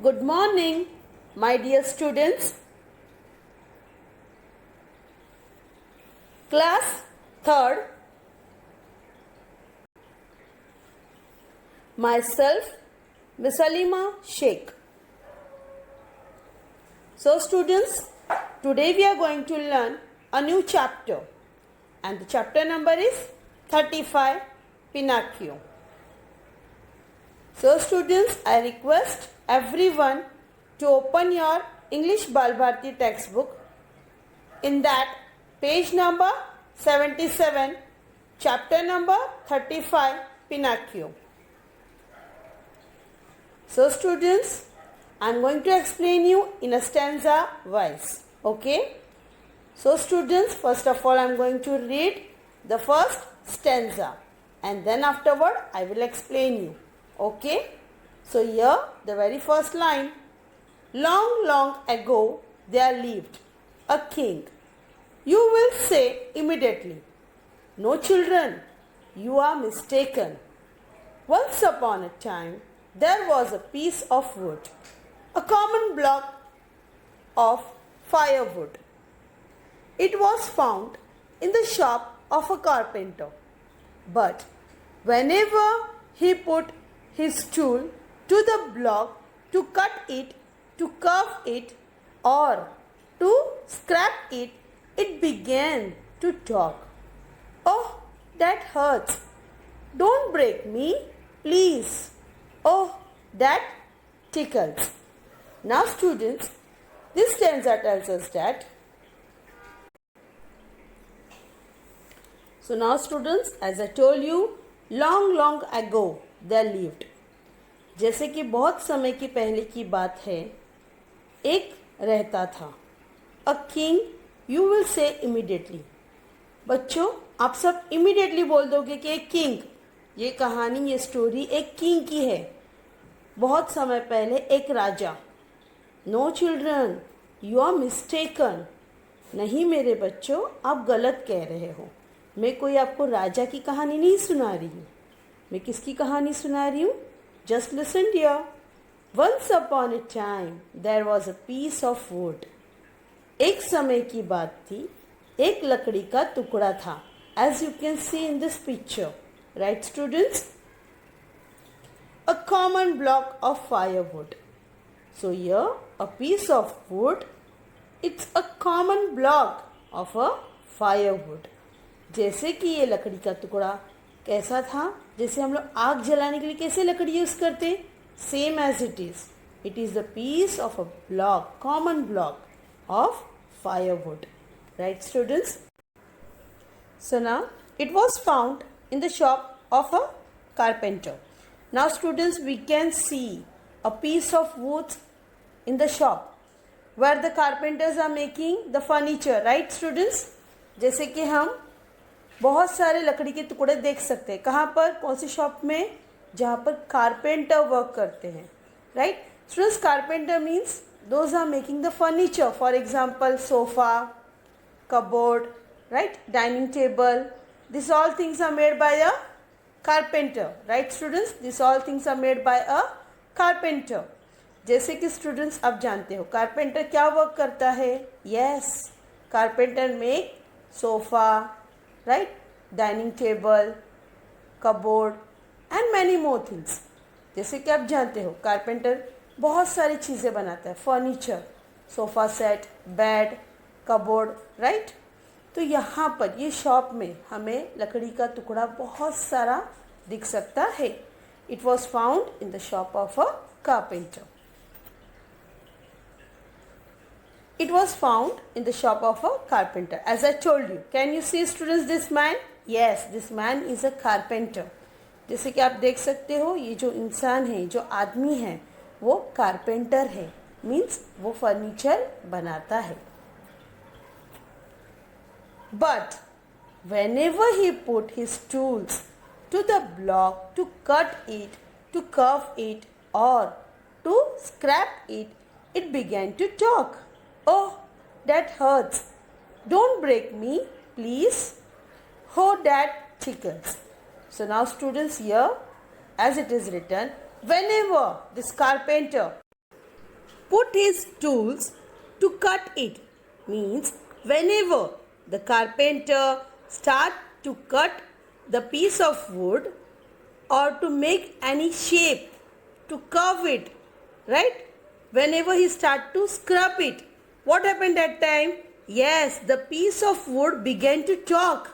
Good morning, my dear students. Class 3rd. Myself, Miss Alima Sheikh. So students, today we are going to learn a new chapter. And the chapter number is 35, Pinocchio. So students, I request everyone to open your English Balbharti textbook. In that, page number 77, chapter number 35, Pinocchio. So students, I am going to explain you in a stanza wise. Okay? So students, first of all I am going to read the first stanza and then afterward I will explain you. Okay? So here the very first line. Long, long ago there lived a king. You will say immediately, no children, you are mistaken. Once upon a time there was a piece of wood, a common block of firewood. It was found in the shop of a carpenter. But whenever he put his tool to the block to cut it, to curve it, or to scrap it, it began to talk. Oh, that hurts. Don't break me, please. Oh, that tickles. Now students, this stanza tells us that. So now students, as I told you, long long ago there lived. जैसे कि बहुत समय की पहले की बात है, एक रहता था. A king, you will say immediately. बच्चों, आप सब immediately बोल दोगे कि एक king. ये कहानी, ये स्टोरी एक king की है. बहुत समय पहले एक राजा. No children, you are mistaken. नहीं मेरे बच्चों, आप गलत कह रहे हो. मैं कोई आपको राजा की कहानी नहीं सुना रही हूँ. मैं किसकी कहानी सुना रही हूँ? Just listen dear. Once upon a time there was a piece of wood. एक समय की बात थी, एक लकड़ी का टुकड़ा था. As you can see in this picture, right students? A common block of firewood. So here a piece of wood, it's a common block of a firewood. जैसे कि ये लकड़ी का टुकड़ा कैसा था, जैसे हम लोग आग जलाने के लिए कैसे लकड़ी यूज करते, same as it is the piece of a block, common block of firewood. Right students? So now it was found in the shop of a carpenter. Now students, we can see a piece of wood in the shop where the carpenters are making the furniture. Right students? जैसे कि हम बहुत सारे लकड़ी के टुकड़े देख सकते हैं. कहाँ पर, कौन सी शॉप में? जहाँ पर कारपेंटर वर्क करते हैं. Right students, carpenter means those are making the furniture. For example sofa, cupboard, right, dining table. This all things are made by a carpenter. Right students, this all things are made by a carpenter. जैसे कि students आप जानते हो carpenter क्या work करता है. Yes, carpenter make sofa, right, dining table, cupboard and many more things. जैसे कि आप जानते हो कारपेंटर बहुत सारी चीज़ें बनाता है. Furniture, sofa set, bed, cupboard. Right, तो यहाँ पर ये शॉप में हमें लकड़ी का टुकड़ा बहुत सारा दिख सकता है. It was found in the shop of a carpenter. It was found in the shop of a carpenter. As I told you, can you see students this man? Yes, this man is a carpenter. जैसे कि आप देख सकते हो ये जो इंसान है, जो आदमी है, वो कारपेंटर है. मीन्स वो फर्नीचर बनाता है. But whenever he put his tools to the block to cut it, to curve it, or to scrap it, it began to talk. Oh, that hurts. Don't break me, please. Oh, that tickles. So now students here, as it is written, whenever this carpenter put his tools to cut it. Means whenever the carpenter start to cut the piece of wood or to make any shape, to curve it, right? Whenever he start to scrub it, what happened that time? Yes, the piece of wood began to talk.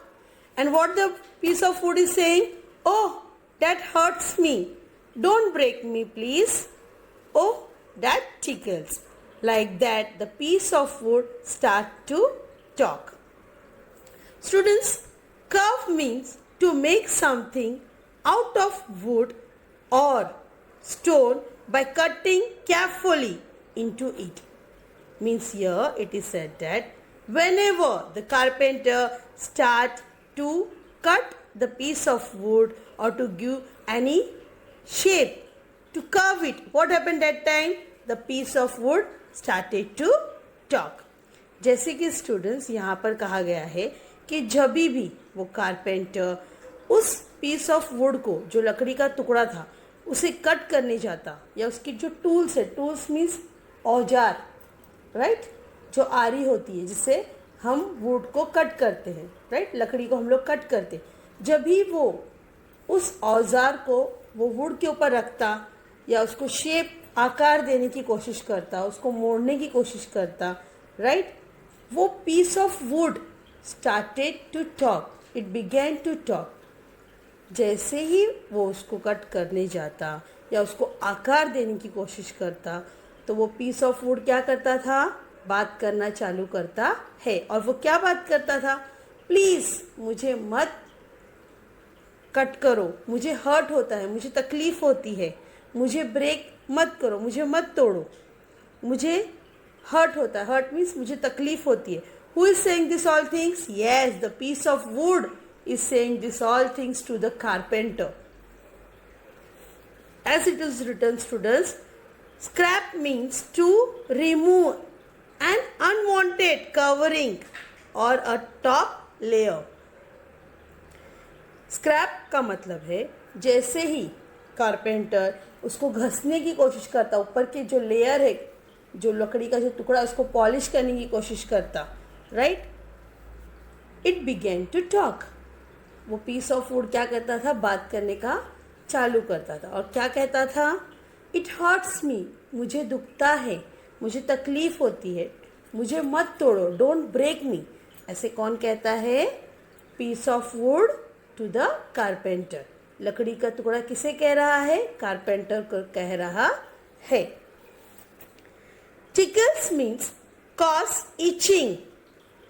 And what the piece of wood is saying? Oh, that hurts me. Don't break me, please. Oh, that tickles. Like that, the piece of wood start to talk. Students, carve means to make something out of wood or stone by cutting carefully into it. Means here it is said that whenever the carpenter start to cut the piece of wood or to give any shape, to carve it, what happened that time? The piece of wood started to talk. जैसे कि students यहाँ पर कहा गया है कि जब भी वो कारपेंटर उस पीस ऑफ वुड को, जो लकड़ी का टुकड़ा था, उसे कट करने जाता, या उसकी जो टूल्स है, टूल्स मीन्स औजार, राइट, जो आरी होती है जिससे हम वुड को कट करते हैं, राइट, लकड़ी को हम लोग कट करते, जब भी वो उस औजार को वो वुड के ऊपर रखता या उसको शेप, आकार देने की कोशिश करता, उसको मोड़ने की कोशिश करता, राइट, वो piece of wood started to talk, it began to talk. जैसे ही वो उसको कट करने जाता या उसको आकार देने की कोशिश करता, तो वो पीस ऑफ वुड क्या करता था? बात करना चालू करता है. और वो क्या बात करता था? प्लीज़ मुझे मत कट करो, मुझे हर्ट होता है, मुझे तकलीफ़ होती है, मुझे ब्रेक मत करो, मुझे मत तोड़ो, मुझे हर्ट होता है. हर्ट मीन्स मुझे तकलीफ होती है. Who is saying this all things? Yes, the piece of wood is saying this all things to the carpenter. As it is written, students, scrap means to remove an unwanted covering or a top layer. Scrap का मतलब है जैसे ही carpenter उसको घसने की कोशिश करता, ऊपर के जो लेयर है, जो लकड़ी का जो टुकड़ा, उसको पॉलिश करने की कोशिश करता, right, it began to talk. वो पीस ऑफ वुड क्या करता था? बात करने का चालू करता था. और क्या कहता था? इट हर्ट्स मी, मुझे दुखता है, मुझे तकलीफ होती है, मुझे मत तोड़ो, डोंट ब्रेक मी. ऐसे कौन कहता है? Piece of wood to the carpenter. लकड़ी का टुकड़ा किसे कह रहा है? कारपेंटर को कह रहा है. Tickles means cause itching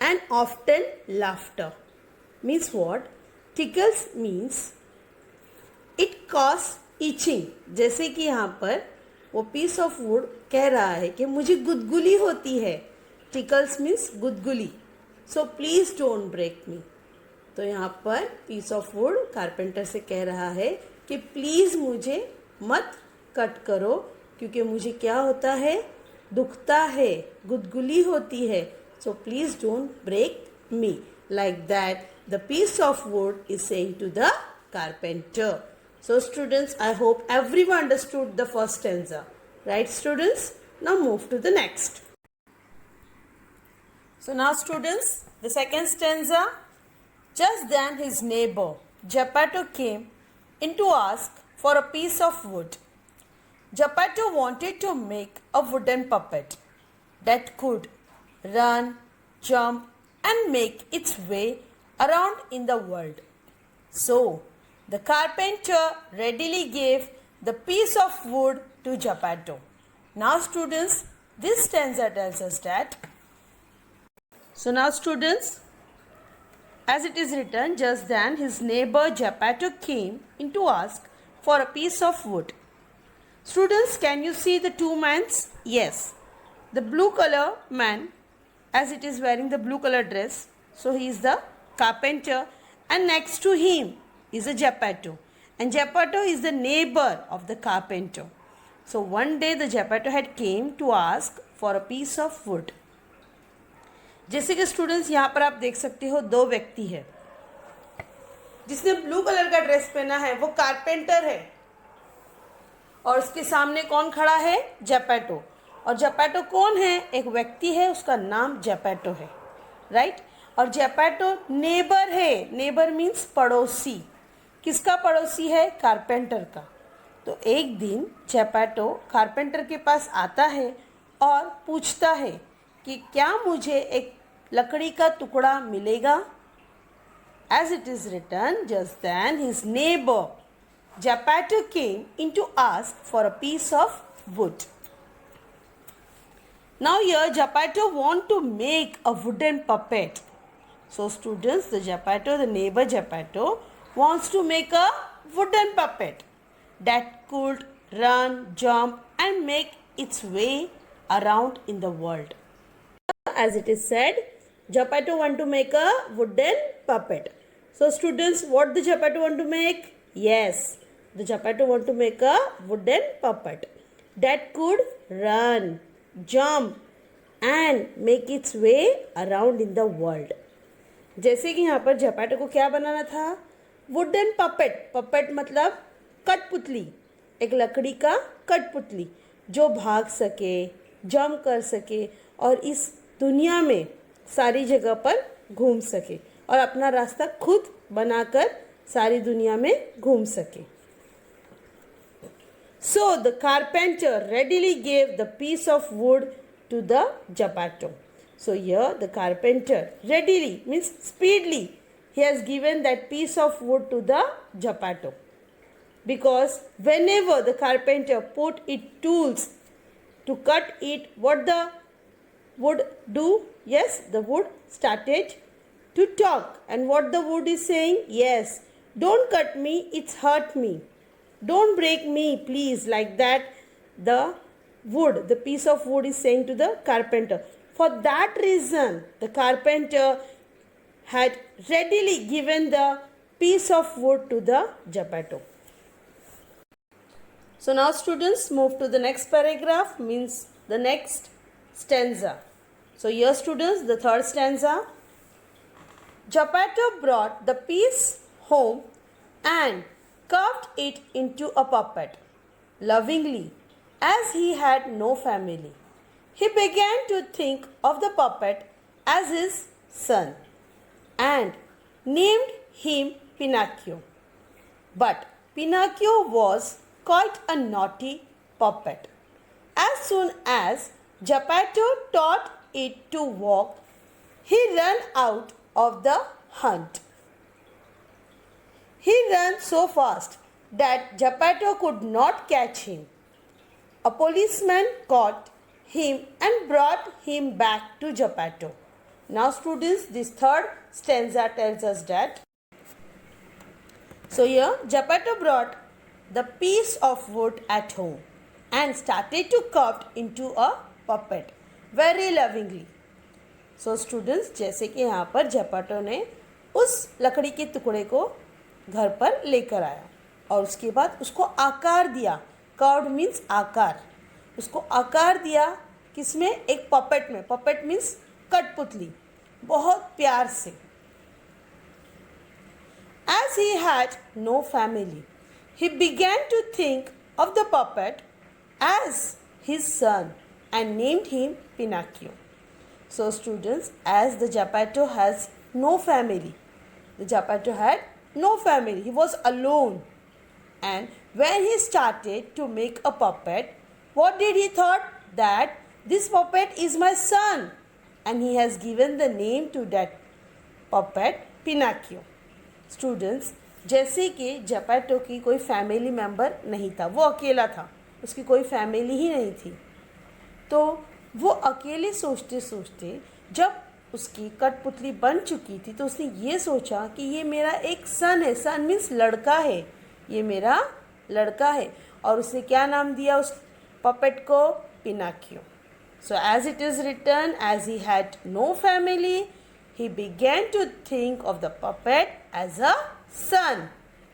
and often laughter. Means what? Tickles means it cause itching. जैसे कि यहाँ पर वो पीस ऑफ वुड कह रहा है कि मुझे गुदगुली होती है. टिकल्स मीन्स गुदगुली. So please don't break me. तो यहाँ पर पीस ऑफ वुड कारपेंटर से कह रहा है कि प्लीज मुझे मत कट करो, क्योंकि मुझे क्या होता है? दुखता है, गुदगुली होती है. So please don't break me. Like that, the piece of wood is saying to the carpenter. So students, I hope everyone understood the first stanza. Right students? Now move to the next. So now students, the second stanza. Just then his neighbor, Geppetto, came in to ask for a piece of wood. Geppetto wanted to make a wooden puppet that could run, jump, and make its way around in the world. So, the carpenter readily gave the piece of wood to Geppetto. Now students, this stanza tells us that. So now students, as it is written, just then his neighbor Geppetto came in to ask for a piece of wood. Students, can you see the two men? Yes. The blue color man, as it is wearing the blue color dress, so he is the carpenter, and next to him is a Geppetto, and Geppetto is the neighbor of the carpenter. So one day the Geppetto had came to ask for a piece of wood. जैसे कि students यहाँ पर आप देख सकते हो, दो व्यक्ति है. जिसने ब्लू कलर का ड्रेस पहना है वो कारपेंटर है, और उसके सामने कौन खड़ा है? जेपेटो. और जेपेटो कौन है? एक व्यक्ति है, उसका नाम जेपेटो है, राइट। और जेपेटो नेबर है। नेबर मीन्स पड़ोसी। किसका पड़ोसी है? कारपेंटर का। तो एक दिन जेपेटो कारपेंटर के पास आता है और पूछता है कि क्या मुझे एक लकड़ी का टुकड़ा मिलेगा? As it is written, just then his neighbor Geppetto came in to ask for a piece of wood. Now here Geppetto want to make a wooden puppet. So students, the neighbor Geppetto wants to make a wooden puppet that could run, jump and make its way around in the world. As it is said, Geppetto want to make a wooden puppet. So students, what the Geppetto want to make? Yes, the Geppetto want to make a wooden puppet that could run, jump and make its way around in the world. जैसे कि यहाँ पर Geppetto को क्या बनाना था? Wooden puppet. Puppet मतलब कठपुतली, एक लकड़ी का कठपुतली जो भाग सके, जंप कर सके और इस दुनिया में सारी जगह पर घूम सके और अपना रास्ता खुद बनाकर सारी दुनिया में घूम सके. So the carpenter readily gave the piece of wood to the Geppetto. So here the carpenter readily means speedily he has given that piece of wood to the Geppetto. Because whenever the carpenter put it tools to cut it, what the wood do? Yes, the wood started to talk. And what the wood is saying? Yes, don't cut me, it's hurt me. Don't break me, please. Like that, the wood, the piece of wood is saying to the carpenter. For that reason, the carpenter had readily given the piece of wood to the Geppetto. So now students move to the next paragraph, means the next stanza. So here students, the third stanza. Geppetto brought the piece home and carved it into a puppet lovingly, as he had no family. He began to think of the puppet as his son and named him Pinocchio. But Pinocchio was quite a naughty puppet. As soon as Geppetto taught it to walk, he ran out of the hunt. He ran so fast that Geppetto could not catch him. A policeman caught him and brought him back to Geppetto. Now students, this third stanza tells us that. So here Geppetto brought the piece of wood at home and started to carve into a puppet very lovingly. So students, जैसे कि यहाँ पर Geppetto ने उस लकड़ी के टुकड़े को घर पर लेकर आया और उसके बाद उसको आकार दिया. कर्व्ड मीन्स आकार. उसको आकार दिया किसमें? एक पपेट में. पपेट मीन्स कठपुतली. बहुत प्यार से. As he had no family, he began to think of the puppet as his son and named him Pinocchio. So students, as the Geppetto has no family, the Geppetto had no family. He was alone. And when he started to make a puppet, what did he thought? That this puppet is my son. And he has given the name to that puppet Pinocchio. Students, जैसे कि Geppetto की कोई family member नहीं था, वो अकेला था, उसकी कोई फैमिली ही नहीं थी, तो वो अकेले सोचते सोचते जब उसकी कठपुतली बन चुकी थी तो उसने ये सोचा कि ये मेरा एक सन है. सन मीन्स लड़का है, ये मेरा लड़का है. और उसने क्या नाम दिया उस पपेट को? Pinocchio. So as it is written, as he had no family, he began to think of the puppet as a son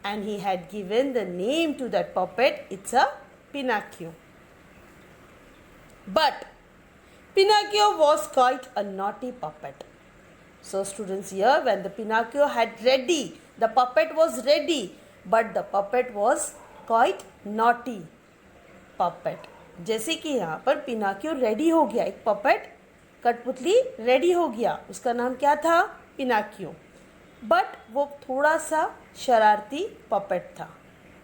and he had given the name to that puppet. It's a Pinocchio. But Pinocchio was quite a naughty puppet. So students, here when the Pinocchio had ready, the puppet was ready, but the puppet was quite naughty puppet. जैसे कि यहाँ पर Pinocchio ready हो गया, एक puppet कठपुतली ready हो गया, उसका नाम क्या था? पिनाकियो। बट वो थोड़ा सा शरारती पपेट था।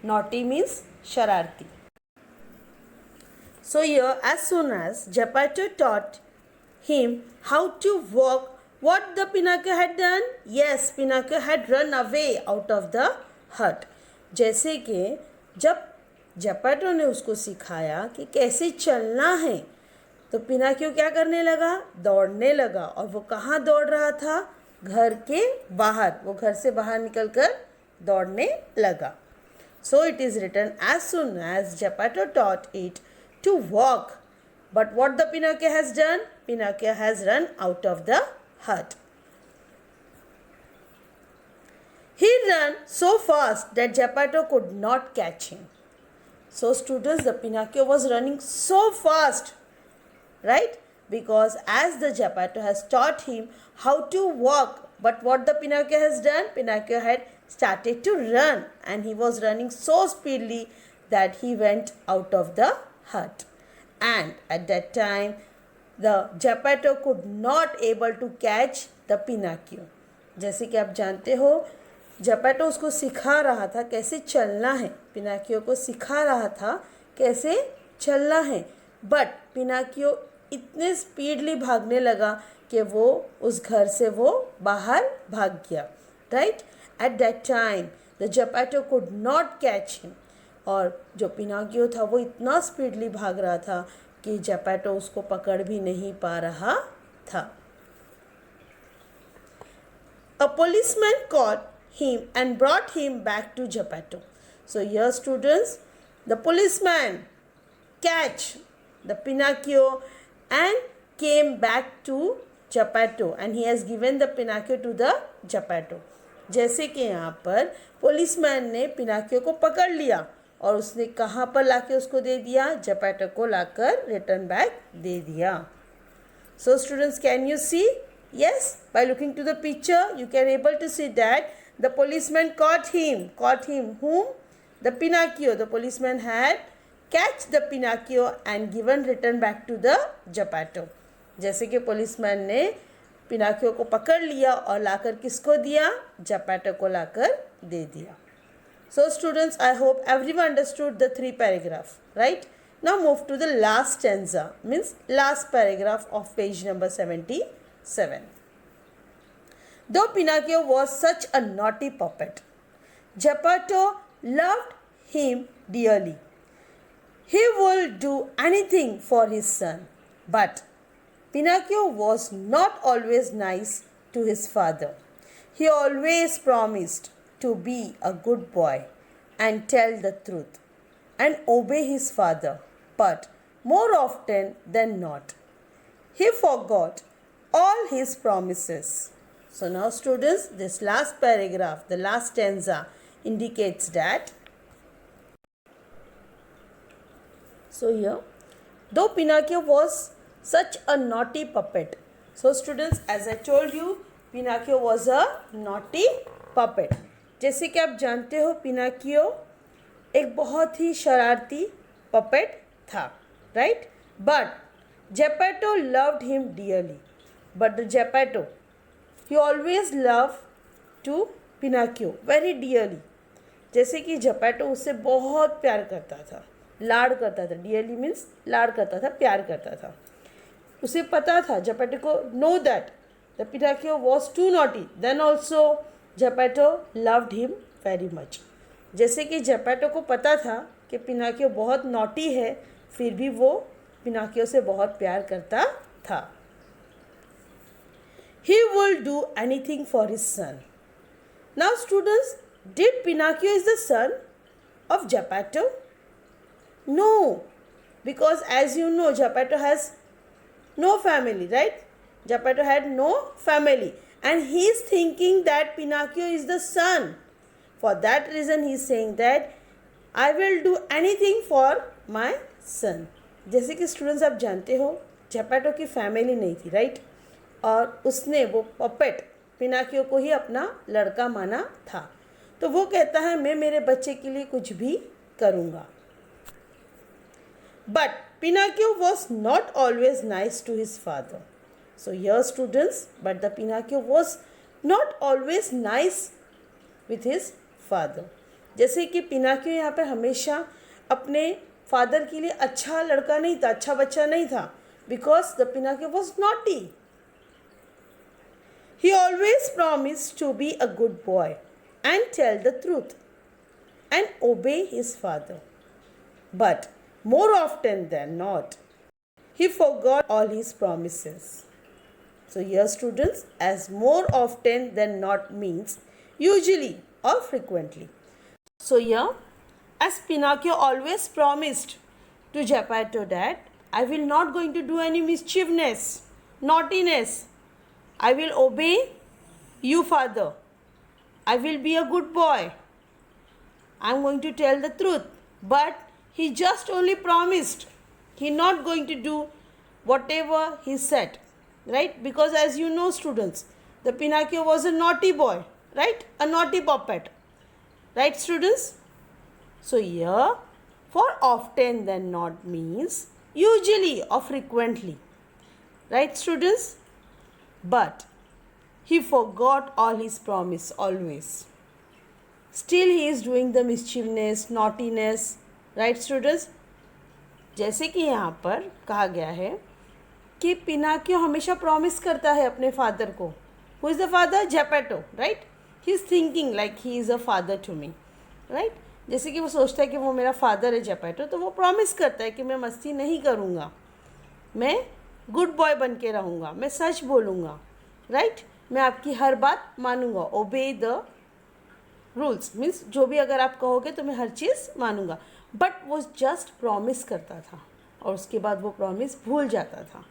नॉटी मीन्स शरारती। So here, as soon as Geppetto taught him how to walk, what the Pinocchio had done? Yes, Pinocchio had run away out of the hut. जैसे कि जब जेपेटो ने उसको सिखाया कि कैसे चलना है, तो पिनाकियो क्या करने लगा? दौड़ने लगा। और वो कहाँ दौड़ रहा था? घर के बाहर। वो घर से बाहर निकलकर दौड़ने लगा। So it is written, as soon as Geppetto taught it to walk. But what the Pinocchio has done? Pinocchio has run out of the hut. He ran so fast that Geppetto could not catch him. So students, the Pinocchio was running so fast, right? Because as the Geppetto has taught him how to walk, but what the Pinocchio has done? Pinocchio had started to run, and he was running so speedily that he went out of the hut. And at that time, the Geppetto could not able to catch the Pinocchio. जैसे कि आप जानते हो, Geppetto उसको सिखा रहा था कैसे चलना है, पिनाकियो को सिखा रहा था कैसे चलना है। बट पिनाकियो इतने स्पीडली भागने लगा कि वो उस घर से वो बाहर भाग गया, right? At that time the Geppetto could not catch him. और जो पिनाकियो था वो इतना स्पीडली भाग रहा था कि जेपेटो उसको पकड़ भी नहीं पा रहा था। A policeman caught him and brought him back to Geppetto. So here students, the policeman catch the Pinocchio and came back to Geppetto, and he has given the Pinocchio to the Geppetto. जैसे कि यहाँ पर policeman ने Pinocchio को पकड़ लिया और उसने कहाँ पर लाके उसको दे दिया? जेपेटो को लाकर रिटर्न बैक दे दिया। So students, can you see? Yes, by looking to the picture you can able to see that the policeman caught him whom? The Pinocchio. The policeman had catch the Pinocchio and given return back to the Geppetto. जैसे कि policeman ने Pinocchio को पकड़ लिया और लाकर किसको दिया? Geppetto को लाकर दे दिया। So students, I hope everyone understood the 3 paragraph, right? Now move to the last stanza, means last paragraph of page number 77. Though Pinocchio was such a naughty puppet, Geppetto loved him dearly. He would do anything for his son. But Pinocchio was not always nice to his father. He always promised to be a good boy and tell the truth and obey his father, but more often than not, he forgot all his promises. So now students, this last paragraph, the last stanza indicates that. So here, though Pinocchio was such a naughty puppet. So students, as I told you, Pinocchio was a naughty puppet. जैसे कि आप जानते हो, Pinocchio एक बहुत ही शरारती puppet था, right? But Geppetto loved him dearly. But Geppetto, he always loved to Pinocchio very dearly. जैसे कि जेपेटो उससे बहुत प्यार करता था, लाड़ करता था. डियरली मीन्स लाड़ करता था, प्यार करता था. उसे पता था, जेपेटो को know that the Pinocchio was too naughty. Then also Geppetto loved him very much. जैसे कि जेपेटो को पता था कि पिनाकियो बहुत नॉटी है, फिर भी वो पिनाकियो से बहुत प्यार करता था. He will do anything for his son. Now students, did Pinocchio is the son of Geppetto? No, because as you know, Geppetto has no family, right? Geppetto had no family. And he is thinking that Pinocchio is the son. For that reason he is saying that I will do anything for my son. जैसे कि students आप जानते हो, Geppetto की family नहीं थी, right? और उसने वो पपेट पिनाकियो को ही अपना लड़का माना था. तो वो कहता है मैं मेरे बच्चे के लिए कुछ भी करूँगा. But Pinocchio was not always nice to his father. So here students, but the Pinocchio was not always nice with his father. जैसे कि पिनाकियो यहाँ पर हमेशा अपने फादर के लिए अच्छा लड़का नहीं था, अच्छा बच्चा नहीं था, because the Pinocchio was naughty. He always promised to be a good boy and tell the truth and obey his father. But more often than not, he forgot all his promises. So here students, as more often than not means usually or frequently. So here, as Pinocchio always promised to Geppetto that I will not going to do any mischievousness, naughtiness. I will obey you, father. I will be a good boy. I am going to tell the truth. But he just only promised. He not going to do whatever he said. Right? Because as you know students, the Pinocchio was a naughty boy. Right? A naughty puppet. Right students? So here, for often than not means usually or frequently. Right students? But he forgot all his promise always. Still he is doing the mischievousness, naughtiness. Right students? जैसे कि यहाँ पर कहा गया है कि Pinocchio हमेशा promise करता है अपने फादर को. Who is the father? Geppetto, right? He is thinking like he is a father to me, right? जैसे कि वो सोचता है कि वो मेरा फादर है जेपेटो, तो वो प्रॉमिस करता है कि मैं मस्ती नहीं करूँगा, मैं गुड बॉय बन के रहूँगा, मैं सच बोलूँगा, राइट? मैं आपकी हर बात मानूँगा, ओबे द रूल्स मीन्स जो भी अगर आप कहोगे तो मैं हर चीज़ मानूँगा. बट वो जस्ट प्रॉमिस करता था और उसके बाद वो प्रॉमिस भूल जाता था.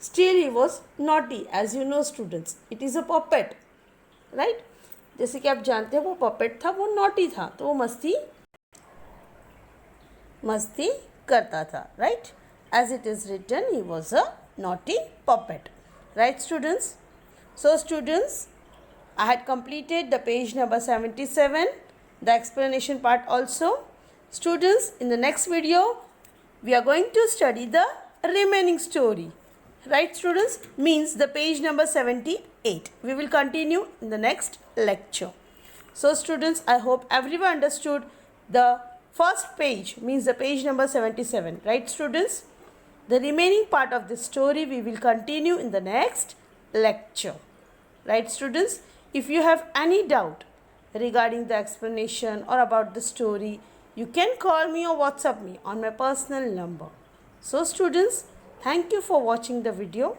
Still he was naughty, as you know students, it is a puppet, right? जैसे कि आप जानते हैं वो पपेट था, वो नॉटी था, तो वो मस्ती करता था, right? As it is written he was a naughty puppet, right students? So students, I had completed the page number 77, the explanation part also. Students, in the next video, we are going to study the remaining story. Right students? Means the page number 78. We will continue in the next lecture. So students, I hope everyone understood the first page, means the page number 77. Right students? The remaining part of this story we will continue in the next lecture. Right students? If you have any doubt regarding the explanation or about the story, you can call me or WhatsApp me on my personal number. So students, thank you for watching the video.